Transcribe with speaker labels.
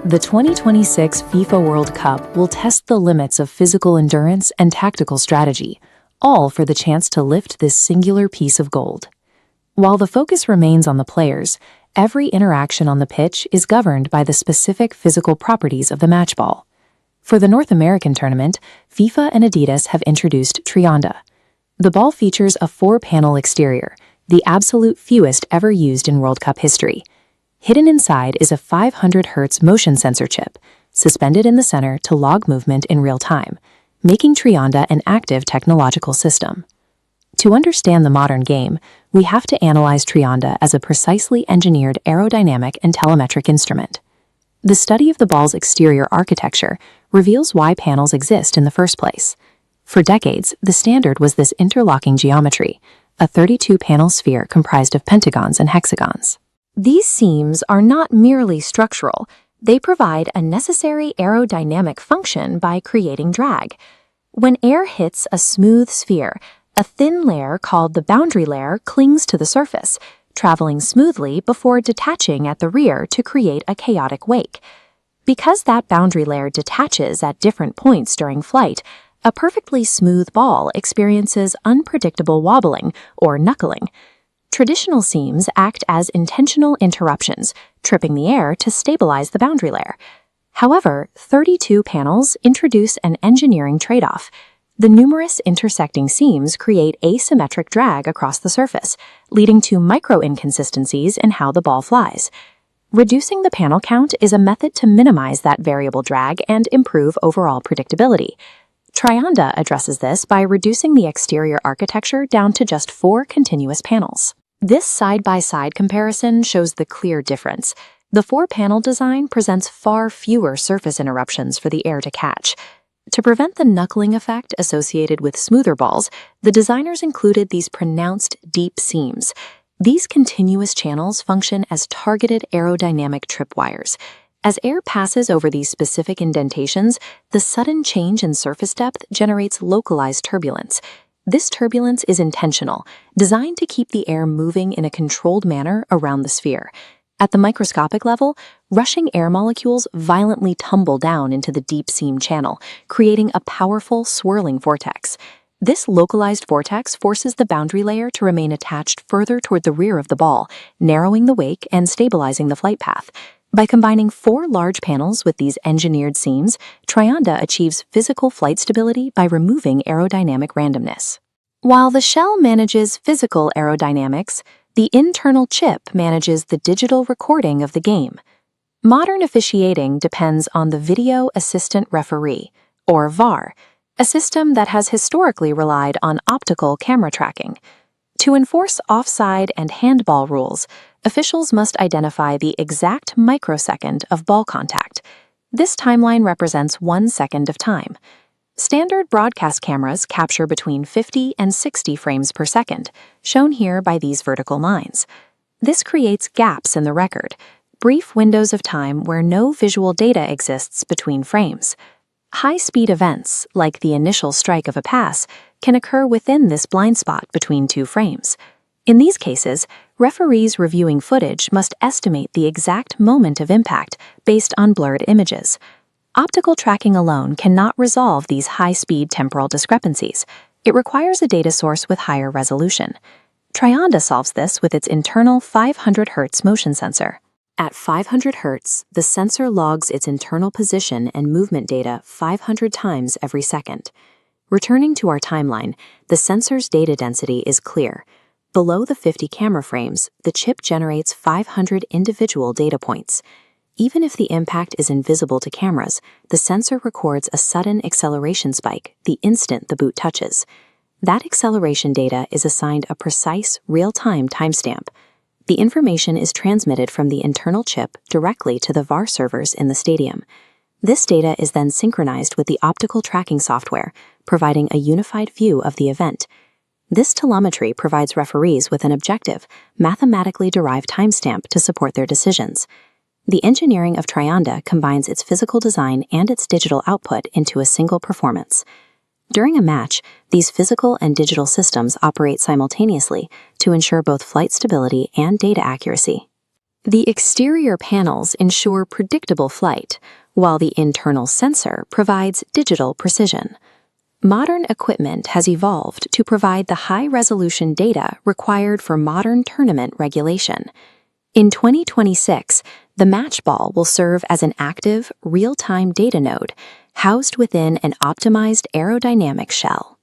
Speaker 1: The 2026 FIFA World Cup will test the limits of physical endurance and tactical strategy, all for the chance to lift this singular piece of gold. While the focus remains on the players, every interaction on the pitch is governed by the specific physical properties of the match ball. For the North American tournament, FIFA and Adidas have introduced TRIONDA. The ball features a 4-panel exterior, the absolute fewest ever used in World Cup history. Hidden inside is a 500 Hz motion sensor chip, suspended in the center to log movement in real time, making TRIONDA an active technological system. To understand the modern game, we have to analyze TRIONDA as a precisely engineered aerodynamic and telemetric instrument. The study of the ball's exterior architecture reveals why panels exist in the first place. For decades, the standard was this interlocking geometry, a 32-panel sphere comprised of pentagons and hexagons. These seams are not merely structural, they provide a necessary aerodynamic function by creating drag. When air hits a smooth sphere, a thin layer called the boundary layer clings to the surface, traveling smoothly before detaching at the rear to create a chaotic wake. Because that boundary layer detaches at different points during flight, a perfectly smooth ball experiences unpredictable wobbling or knuckling. Traditional seams act as intentional interruptions, tripping the air to stabilize the boundary layer. However, 32 panels introduce an engineering trade-off. The numerous intersecting seams create asymmetric drag across the surface, leading to micro-inconsistencies in how the ball flies. Reducing the panel count is a method to minimize that variable drag and improve overall predictability. TRIONDA addresses this by reducing the exterior architecture down to just 4 continuous panels. This side-by-side comparison shows the clear difference. The 4-panel design presents far fewer surface interruptions for the air to catch. To prevent the knuckling effect associated with smoother balls, the designers included these pronounced deep seams. These continuous channels function as targeted aerodynamic tripwires. As air passes over these specific indentations, the sudden change in surface depth generates localized turbulence. This turbulence is intentional, designed to keep the air moving in a controlled manner around the sphere. At the microscopic level, rushing air molecules violently tumble down into the deep seam channel, creating a powerful swirling vortex. This localized vortex forces the boundary layer to remain attached further toward the rear of the ball, narrowing the wake and stabilizing the flight path. By combining 4 large panels with these engineered seams, TRIONDA achieves physical flight stability by removing aerodynamic randomness. While the shell manages physical aerodynamics, the internal chip manages the digital recording of the game. Modern officiating depends on the Video Assistant Referee, or VAR, a system that has historically relied on optical camera tracking. To enforce offside and handball rules, officials must identify the exact microsecond of ball contact. This timeline represents 1 second of time. Standard broadcast cameras capture between 50 and 60 frames per second, shown here by these vertical lines. This creates gaps in the record, brief windows of time where no visual data exists between frames. High-speed events, like the initial strike of a pass, can occur within this blind spot between 2 frames. In these cases, referees reviewing footage must estimate the exact moment of impact based on blurred images. Optical tracking alone cannot resolve these high-speed temporal discrepancies. It requires a data source with higher resolution. TRIONDA solves this with its internal 500 Hz motion sensor. At 500 Hz, the sensor logs its internal position and movement data 500 times every second. Returning to our timeline, the sensor's data density is clear. Below the 50 camera frames, the chip generates 500 individual data points. Even if the impact is invisible to cameras, the sensor records a sudden acceleration spike the instant the boot touches. That acceleration data is assigned a precise, real-time timestamp. The information is transmitted from the internal chip directly to the VAR servers in the stadium. This data is then synchronized with the optical tracking software, providing a unified view of the event. This telemetry provides referees with an objective, mathematically derived timestamp to support their decisions. The engineering of TRIONDA combines its physical design and its digital output into a single performance. During a match, these physical and digital systems operate simultaneously to ensure both flight stability and data accuracy. The exterior panels ensure predictable flight, while the internal sensor provides digital precision. Modern equipment has evolved to provide the high-resolution data required for modern tournament regulation. In 2026, the match ball will serve as an active, real-time data node housed within an optimized aerodynamic shell.